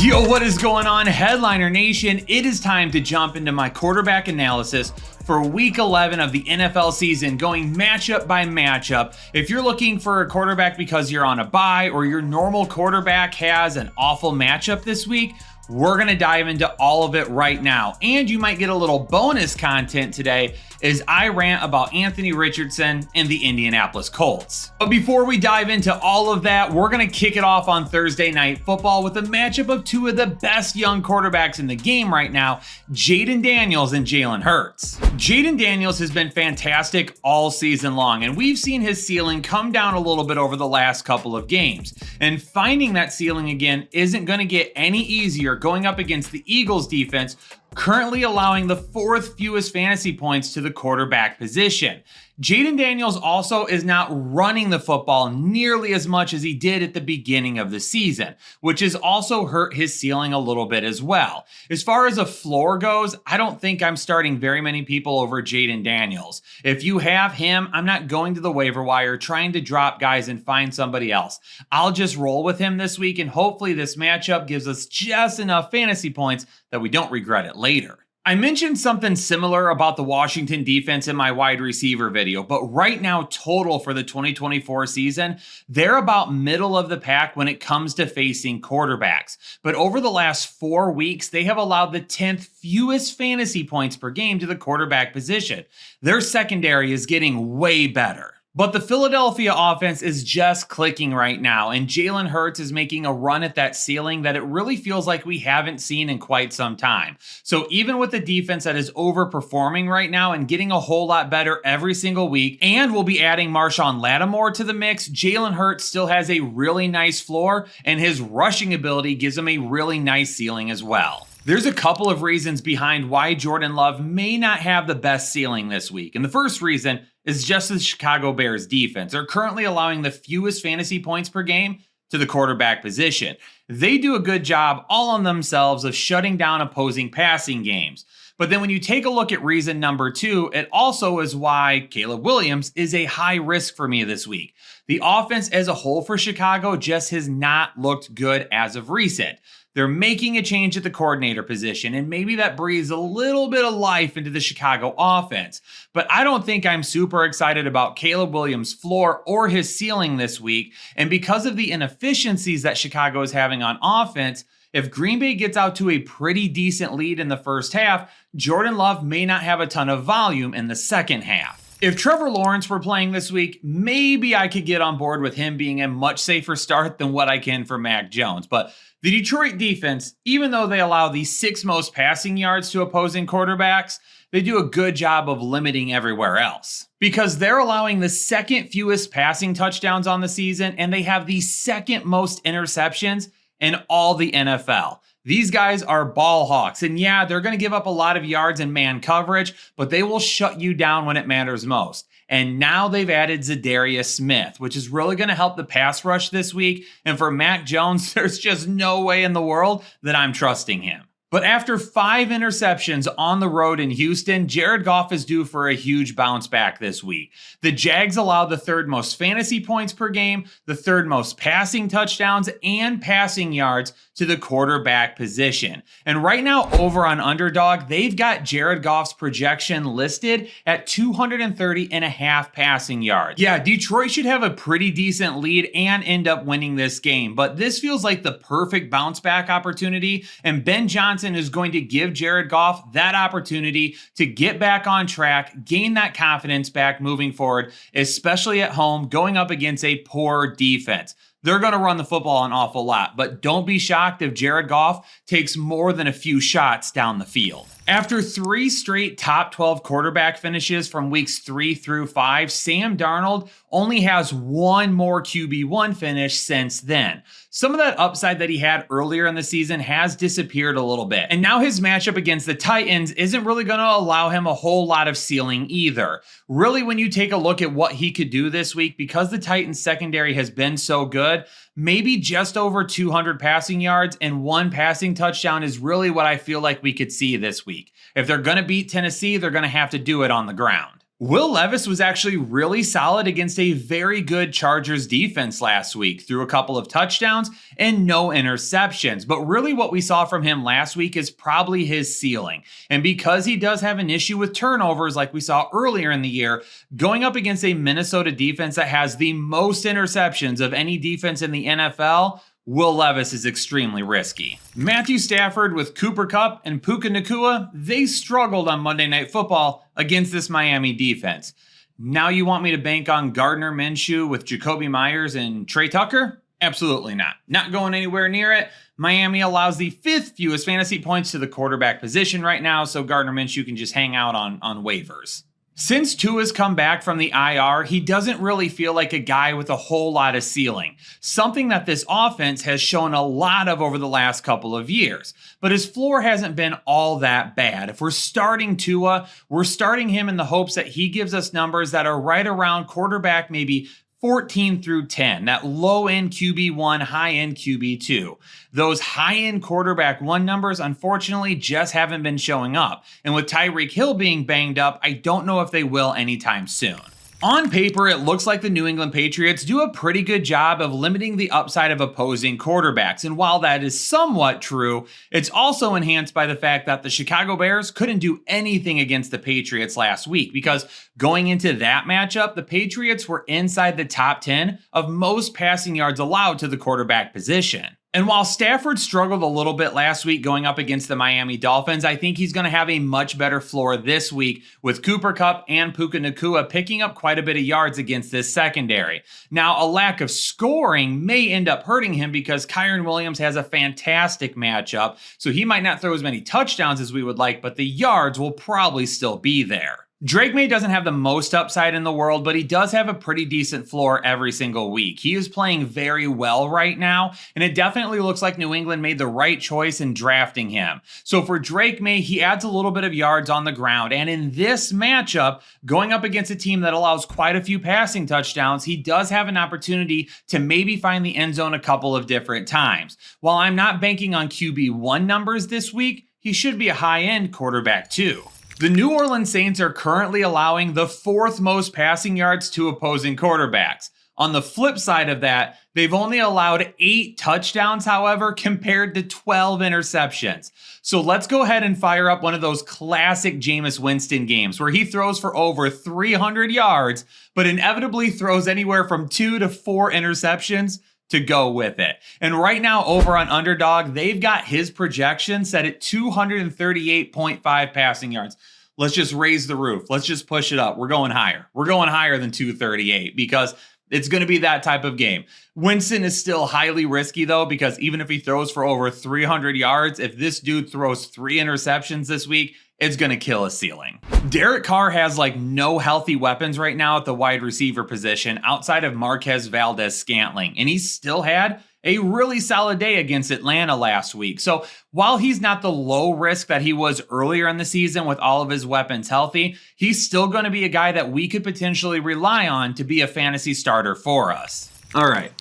Yo, what is going on, Headliner Nation? It is time to jump into my quarterback analysis for week 11 of the NFL season, going matchup by matchup. If you're looking for a quarterback because you're on a bye or your normal quarterback has an awful matchup this week, we're going to dive into all of it right now. And you might get a little bonus content today as I rant about Anthony Richardson and the Indianapolis Colts. But before we dive into all of that, we're going to kick it off on Thursday Night Football with a matchup of two of the best young quarterbacks in the game right now, Jayden Daniels and Jalen Hurts. Jayden Daniels has been fantastic all season long, and we've seen his ceiling come down a little bit over the last couple of games. And finding that ceiling again isn't going to get any easier going up against the Eagles defense, currently allowing the fourth fewest fantasy points to the quarterback position. Jayden Daniels also is not running the football nearly as much as he did at the beginning of the season, which has also hurt his ceiling a little bit as well. As far as a floor goes, I don't think I'm starting very many people over Jayden Daniels. If you have him, I'm not going to the waiver wire trying to drop guys and find somebody else. I'll just roll with him this week, and hopefully this matchup gives us just enough fantasy points that we don't regret it later. I mentioned something similar about the Washington defense in my wide receiver video, but right now total for the 2024 season, they're about middle of the pack when it comes to facing quarterbacks. But over the last 4 weeks, they have allowed the 10th fewest fantasy points per game to the quarterback position. Their secondary is getting way better. But the Philadelphia offense is just clicking right now, and Jalen Hurts is making a run at that ceiling that it really feels like we haven't seen in quite some time. So even with the defense that is overperforming right now and getting a whole lot better every single week, and we'll be adding Marshawn Lattimore to the mix, Jalen Hurts still has a really nice floor, and his rushing ability gives him a really nice ceiling as well. There's a couple of reasons behind why Jordan Love may not have the best ceiling this week. And the first reason is just the Chicago Bears defense. They're currently allowing the fewest fantasy points per game to the quarterback position. They do a good job all on themselves of shutting down opposing passing games. But then when you take a look at reason number 2, it also is why Caleb Williams is a high risk for me this week. The offense as a whole for Chicago just has not looked good as of recent. They're making a change at the coordinator position, and maybe that breathes a little bit of life into the Chicago offense. But I don't think I'm super excited about Caleb Williams' floor or his ceiling this week. And because of the inefficiencies that Chicago is having on offense, if Green Bay gets out to a pretty decent lead in the first half, Jordan Love may not have a ton of volume in the second half. If Trevor Lawrence were playing this week, maybe I could get on board with him being a much safer start than what I can for Mac Jones. But the Detroit defense, even though they allow the 6th most passing yards to opposing quarterbacks, they do a good job of limiting everywhere else. Because they're allowing the 2nd fewest passing touchdowns on the season, and they have the 2nd most interceptions in all the NFL. These guys are ball hawks, and yeah, they're going to give up a lot of yards in man coverage, but they will shut you down when it matters most. And now they've added Zadarius Smith, which is really going to help the pass rush this week. And for Mac Jones, there's just no way in the world that I'm trusting him. But after 5 interceptions on the road in Houston, Jared Goff is due for a huge bounce back this week. The Jags allowed the 3rd most fantasy points per game, the 3rd most passing touchdowns, and passing yards to the quarterback position. And right now, over on Underdog, they've got Jared Goff's projection listed at 230.5 passing yards. Yeah, Detroit should have a pretty decent lead and end up winning this game, but this feels like the perfect bounce back opportunity, and Ben Johnson is going to give Jared Goff that opportunity to get back on track, gain that confidence back moving forward, especially at home going up against a poor defense. They're going to run the football an awful lot, but don't be shocked if Jared Goff takes more than a few shots down the field. After 3 straight top 12 quarterback finishes from weeks 3 through 5, Sam Darnold only has one more QB1 finish since then. Some of that upside that he had earlier in the season has disappeared a little bit. And now his matchup against the Titans isn't really going to allow him a whole lot of ceiling either. Really, when you take a look at what he could do this week, because the Titans secondary has been so good, maybe just over 200 passing yards and 1 passing touchdown is really what I feel like we could see this week. If they're going to beat Tennessee, they're going to have to do it on the ground. Will Levis was actually really solid against a very good Chargers defense last week, threw a couple of touchdowns and no interceptions. But really what we saw from him last week is probably his ceiling. And because he does have an issue with turnovers like we saw earlier in the year, going up against a Minnesota defense that has the most interceptions of any defense in the NFL, Will Levis is extremely risky. Matthew Stafford with Cooper Kupp and Puka Nacua, they struggled on Monday Night Football against this Miami defense. Now you want me to bank on Gardner Minshew with Jacoby Myers and Trey Tucker? Absolutely not. Not going anywhere near it. Miami allows the 5th fewest fantasy points to the quarterback position right now, so Gardner Minshew can just hang out on waivers. Since Tua's come back from the IR, he doesn't really feel like a guy with a whole lot of ceiling, something that this offense has shown a lot of over the last couple of years. But his floor hasn't been all that bad. If we're starting Tua, we're starting him in the hopes that he gives us numbers that are right around quarterback maybe 14 through 10, that low-end QB1, high-end QB2. Those high-end quarterback 1 numbers, unfortunately, just haven't been showing up. And with Tyreek Hill being banged up, I don't know if they will anytime soon. On paper, it looks like the New England Patriots do a pretty good job of limiting the upside of opposing quarterbacks. And while that is somewhat true, it's also enhanced by the fact that the Chicago Bears couldn't do anything against the Patriots last week, because going into that matchup, the Patriots were inside the top 10 of most passing yards allowed to the quarterback position. And while Stafford struggled a little bit last week going up against the Miami Dolphins, I think he's going to have a much better floor this week with Cooper Kupp and Puka Nacua picking up quite a bit of yards against this secondary. Now, a lack of scoring may end up hurting him because Kyren Williams has a fantastic matchup, so he might not throw as many touchdowns as we would like, but the yards will probably still be there. Drake Maye doesn't have the most upside in the world, but he does have a pretty decent floor every single week. He is playing very well right now, and it definitely looks like New England made the right choice in drafting him. So for Drake Maye, he adds a little bit of yards on the ground, and in this matchup, going up against a team that allows quite a few passing touchdowns, he does have an opportunity to maybe find the end zone a couple of different times. While I'm not banking on QB1 numbers this week, he should be a high-end quarterback too. The New Orleans Saints are currently allowing the 4th most passing yards to opposing quarterbacks. On the flip side of that, they've only allowed 8 touchdowns, however, compared to 12 interceptions. So let's go ahead and fire up one of those classic Jameis Winston games where he throws for over 300 yards, but inevitably throws anywhere from 2 to 4 interceptions to go with it. And right now over on Underdog, they've got his projection set at 238.5 passing yards. Let's just raise the roof. Let's just push it up. We're going higher. We're going higher than 238 because it's going to be that type of game. Winston is still highly risky though, because even if he throws for over 300 yards, if this dude throws 3 interceptions this week, it's going to kill his ceiling. Derek Carr has like no healthy weapons right now at the wide receiver position outside of Marquez Valdes-Scantling, and he still had a really solid day against Atlanta last week. So while he's not the low risk that he was earlier in the season with all of his weapons healthy, he's still going to be a guy that we could potentially rely on to be a fantasy starter for us. All right.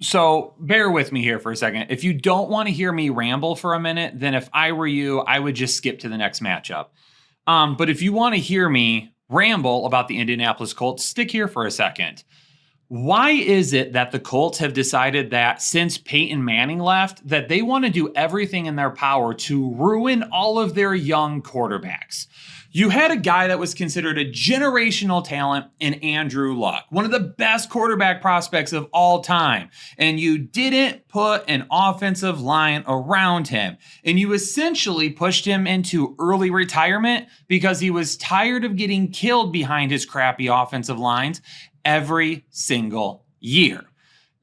So bear with me here for a second. If you don't want to hear me ramble for a minute, then if I were you, I would just skip to the next matchup. But if you want to hear me ramble about the Indianapolis Colts, stick here for a second. Why is it that the Colts have decided that since Peyton Manning left, that they want to do everything in their power to ruin all of their young quarterbacks? You had a guy that was considered a generational talent in Andrew Luck, one of the best quarterback prospects of all time, and you didn't put an offensive line around him, and you essentially pushed him into early retirement because he was tired of getting killed behind his crappy offensive lines every single year.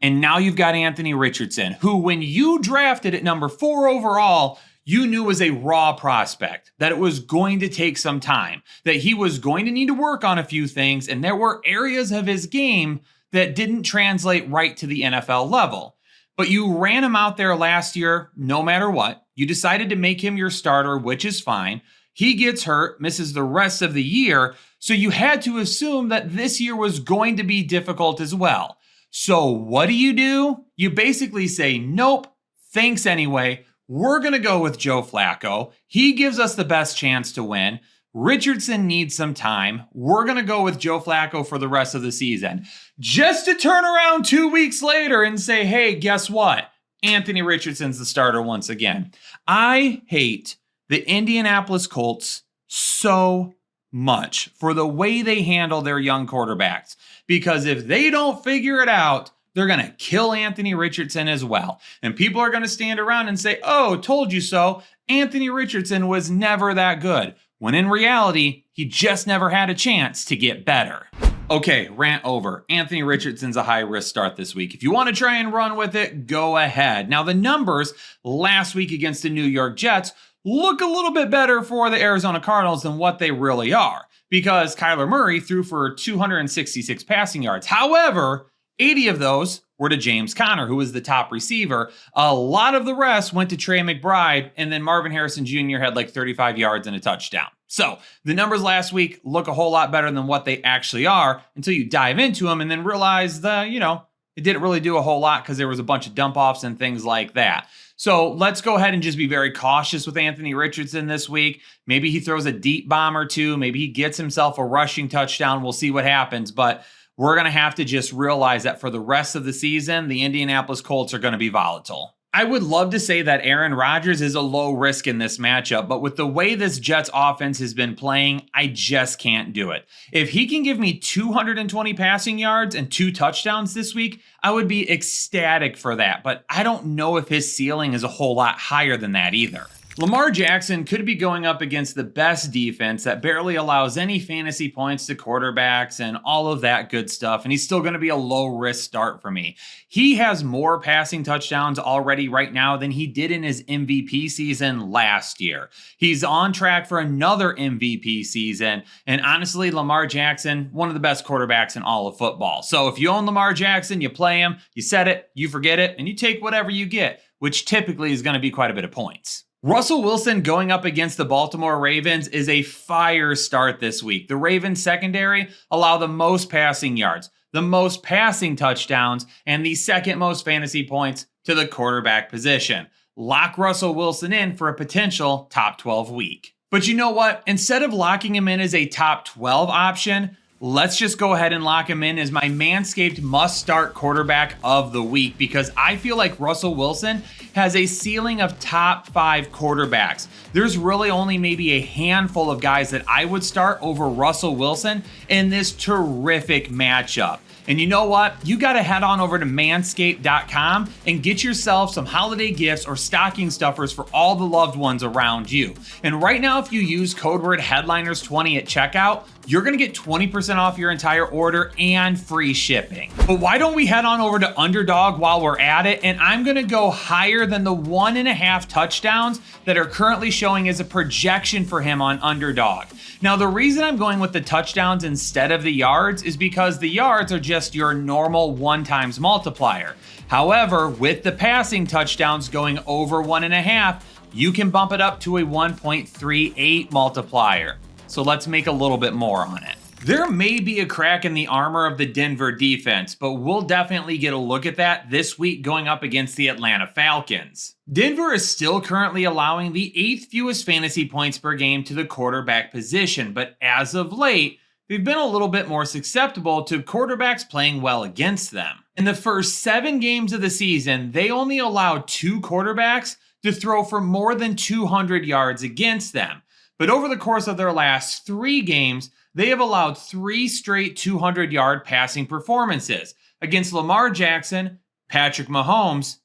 And now you've got Anthony Richardson, who when you drafted at number 4 overall, you knew was a raw prospect, that it was going to take some time, that he was going to need to work on a few things, and there were areas of his game that didn't translate right to the NFL level. But you ran him out there last year, no matter what. You decided to make him your starter, which is fine. He gets hurt, misses the rest of the year, so you had to assume that this year was going to be difficult as well. So what do? You basically say, nope, thanks anyway. We're going to go with Joe Flacco. He gives us the best chance to win. Richardson needs some time. We're going to go with Joe Flacco for the rest of the season. Just to turn around 2 weeks later and say, hey, guess what? Anthony Richardson's the starter once again. I hate the Indianapolis Colts so much for the way they handle their young quarterbacks. Because if they don't figure it out, they're going to kill Anthony Richardson as well. And people are going to stand around and say, oh, told you so. Anthony Richardson was never that good. When in reality, he just never had a chance to get better. Okay, rant over. Anthony Richardson's a high-risk start this week. If you want to try and run with it, go ahead. Now, the numbers last week against the New York Jets look a little bit better for the Arizona Cardinals than what they really are, because Kyler Murray threw for 266 passing yards. However, 80 of those were to James Conner, who was the top receiver. A lot of the rest went to Trey McBride, and then Marvin Harrison Jr. had like 35 yards and a touchdown. So the numbers last week look a whole lot better than what they actually are until you dive into them and then realize it didn't really do a whole lot because there was a bunch of dump offs and things like that. So let's go ahead and just be very cautious with Anthony Richardson this week. Maybe he throws a deep bomb or two. Maybe he gets himself a rushing touchdown. We'll see what happens. But we're going to have to just realize that for the rest of the season, the Indianapolis Colts are going to be volatile. I would love to say that Aaron Rodgers is a low risk in this matchup, but with the way this Jets offense has been playing, I just can't do it. If he can give me 220 passing yards and 2 touchdowns this week, I would be ecstatic for that, but I don't know if his ceiling is a whole lot higher than that either. Lamar Jackson could be going up against the best defense that barely allows any fantasy points to quarterbacks and all of that good stuff, and he's still going to be a low-risk start for me. He has more passing touchdowns already right now than he did in his MVP season last year. He's on track for another MVP season, and honestly, Lamar Jackson, one of the best quarterbacks in all of football. So if you own Lamar Jackson, you play him, you set it, you forget it, and you take whatever you get, which typically is going to be quite a bit of points. Russell Wilson going up against the Baltimore Ravens is a fire start this week. The Ravens secondary allow the most passing yards, the most passing touchdowns, and the second most fantasy points to the quarterback position. Lock Russell Wilson in for a potential top 12 week. But you know what? Instead of locking him in as a top 12 option, let's just go ahead and lock him in as my Manscaped must-start quarterback of the week, because I feel like Russell Wilson has a ceiling of top 5 quarterbacks. There's really only maybe a handful of guys that I would start over Russell Wilson in this terrific matchup. And you know what? You got to head on over to manscaped.com and get yourself some holiday gifts or stocking stuffers for all the loved ones around you. And right now, if you use code word headliners20 at checkout, you're going to get 20% off your entire order and free shipping. But why don't we head on over to Underdog while we're at it? And I'm going to go higher than the 1.5 touchdowns that are currently showing as a projection for him on Underdog. Now, the reason I'm going with the touchdowns instead of the yards is because the yards are just your normal 1 times multiplier. However, with the passing touchdowns going over 1.5, you can bump it up to a 1.38 multiplier. So let's make a little bit more on it. There may be a crack in the armor of the Denver defense, but we'll definitely get a look at that this week going up against the Atlanta Falcons. Denver is still currently allowing the 8th fewest fantasy points per game to the quarterback position, but as of late, they've been a little bit more susceptible to quarterbacks playing well against them. In the first 7 games of the season, they only allowed 2 quarterbacks to throw for more than 200 yards against them. But over the course of their last 3 games, they have allowed 3 straight 200-yard passing performances against Lamar Jackson, Patrick Mahomes,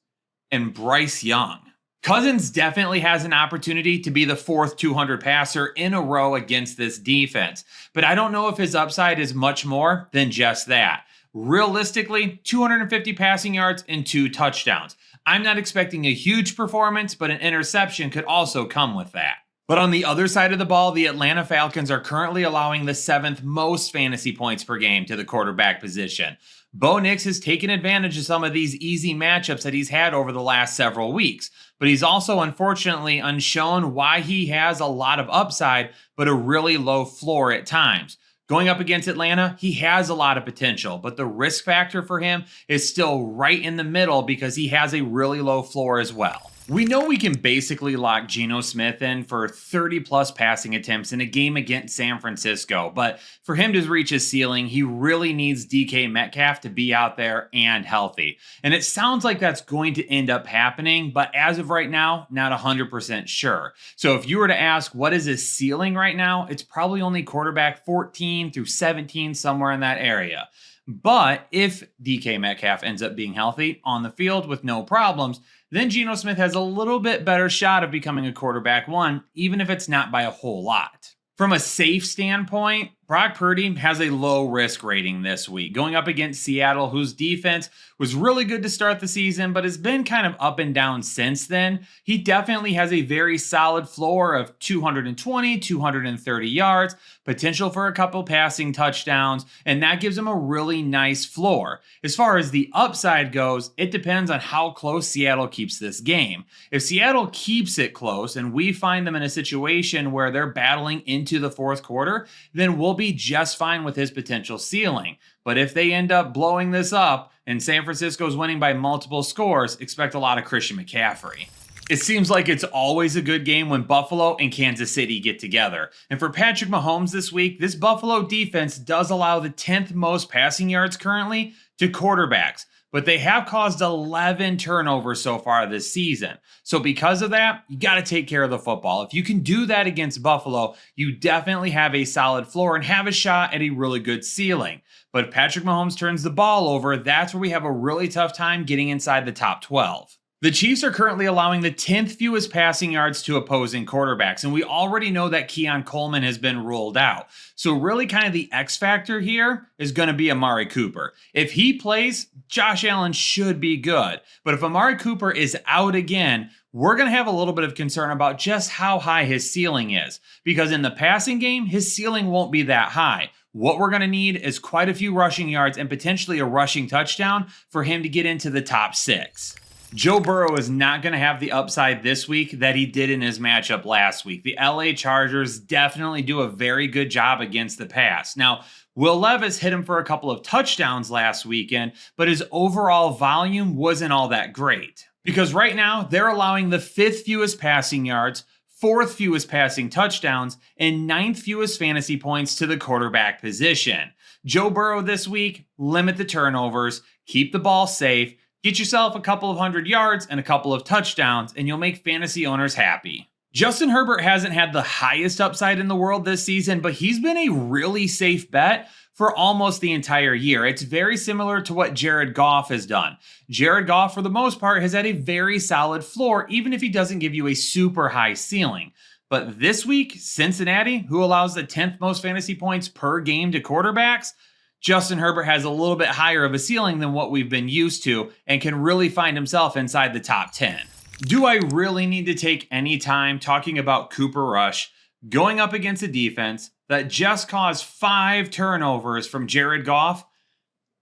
and Bryce Young. Cousins definitely has an opportunity to be the 4th 200 passer in a row against this defense, but I don't know if his upside is much more than just that. Realistically, 250 passing yards and 2 touchdowns. I'm not expecting a huge performance, but an interception could also come with that. But on the other side of the ball, the Atlanta Falcons are currently allowing the 7th most fantasy points per game to the quarterback position. Bo Nix has taken advantage of some of these easy matchups that he's had over the last several weeks, but he's also unfortunately unshown why he has a lot of upside, but a really low floor at times. Going up against Atlanta, he has a lot of potential, but the risk factor for him is still right in the middle because he has a really low floor as well. We know we can basically lock Geno Smith in for 30 plus passing attempts in a game against San Francisco, but for him to reach his ceiling, he really needs DK Metcalf to be out there and healthy. And it sounds like that's going to end up happening, but as of right now, not 100% sure. So if you were to ask what is his ceiling right now, it's probably only quarterback 14 through 17, somewhere in that area. But if DK Metcalf ends up being healthy on the field with no problems, then Geno Smith has a little bit better shot of becoming a quarterback one, even if it's not by a whole lot. From a safe standpoint, Brock Purdy has a low risk rating this week, going up against Seattle, whose defense was really good to start the season, but has been kind of up and down since then. He definitely has a very solid floor of 220, 230 yards, potential for a couple passing touchdowns, and that gives him a really nice floor. As far as the upside goes, it depends on how close Seattle keeps this game. If Seattle keeps it close and we find them in a situation where they're battling into the fourth quarter, then we'll be just fine with his potential ceiling. But if they end up blowing this up and San Francisco's winning by multiple scores, expect a lot of Christian McCaffrey. It seems like it's always a good game when Buffalo and Kansas City get together. And for Patrick Mahomes this week, this Buffalo defense does allow the 10th most passing yards currently to quarterbacks, but they have caused 11 turnovers so far this season. So because of that, you got to take care of the football. If you can do that against Buffalo, you definitely have a solid floor and have a shot at a really good ceiling. But if Patrick Mahomes turns the ball over, that's where we have a really tough time getting inside the top 12. The Chiefs are currently allowing the 10th fewest passing yards to opposing quarterbacks, and we already know that Keon Coleman has been ruled out. So really kind of the X factor here is going to be Amari Cooper. If he plays, Josh Allen should be good. But if Amari Cooper is out again, we're going to have a little bit of concern about just how high his ceiling is. Because in the passing game, his ceiling won't be that high. What we're going to need is quite a few rushing yards and potentially a rushing touchdown for him to get into the top 6. Joe Burrow is not going to have the upside this week that he did in his matchup last week. The LA Chargers definitely do a very good job against the pass. Now, Will Levis hit him for a couple of touchdowns last weekend, but his overall volume wasn't all that great. Because right now, they're allowing the 5th fewest passing yards, 4th fewest passing touchdowns, and 9th fewest fantasy points to the quarterback position. Joe Burrow this week, limit the turnovers, keep the ball safe, get yourself a couple of 100 yards and a couple of touchdowns, and you'll make fantasy owners happy. Justin Herbert hasn't had the highest upside in the world this season, but he's been a really safe bet for almost the entire year. It's very similar to what Jared Goff has done. Jared Goff, for the most part, has had a very solid floor, even if he doesn't give you a super high ceiling. But this week, Cincinnati, who allows the 10th most fantasy points per game to quarterbacks, Justin Herbert has a little bit higher of a ceiling than what we've been used to and can really find himself inside the top 10. Do I really need to take any time talking about Cooper Rush going up against a defense that just caused 5 turnovers from Jared Goff?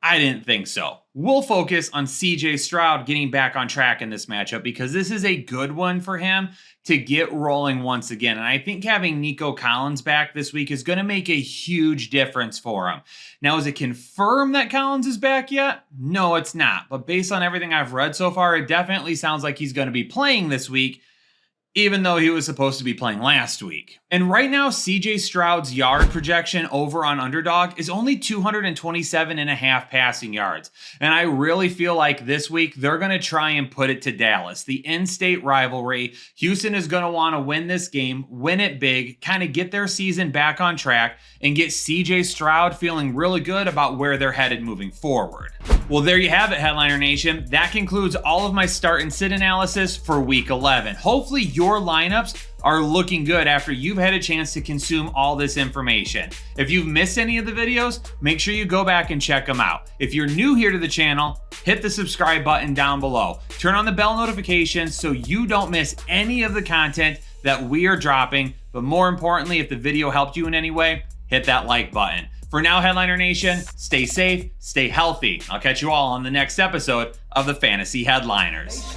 I didn't think so. We'll focus on CJ Stroud getting back on track in this matchup because this is a good one for him to get rolling once again. And I think having Nico Collins back this week is going to make a huge difference for him. Now, is it confirmed that Collins is back yet? No, it's not. But based on everything I've read so far, it definitely sounds like he's going to be playing this week, even though he was supposed to be playing last week. And right now, CJ Stroud's yard projection over on Underdog is only 227.5 passing yards. And I really feel like this week, they're going to try and put it to Dallas. The in-state rivalry, Houston is going to want to win this game, win it big, kind of get their season back on track, and get CJ Stroud feeling really good about where they're headed moving forward. Well, there you have it, Headliner Nation. That concludes all of my start and sit analysis for Week 11. Hopefully your lineups are looking good after you've had a chance to consume all this information. If you've missed any of the videos, make sure you go back and check them out. If you're new here to the channel, hit the subscribe button down below. Turn on the bell notifications so you don't miss any of the content that we are dropping. But more importantly, if the video helped you in any way, hit that like button. For now, Headliner Nation, stay safe, stay healthy. I'll catch you all on the next episode of the Fantasy Headliners.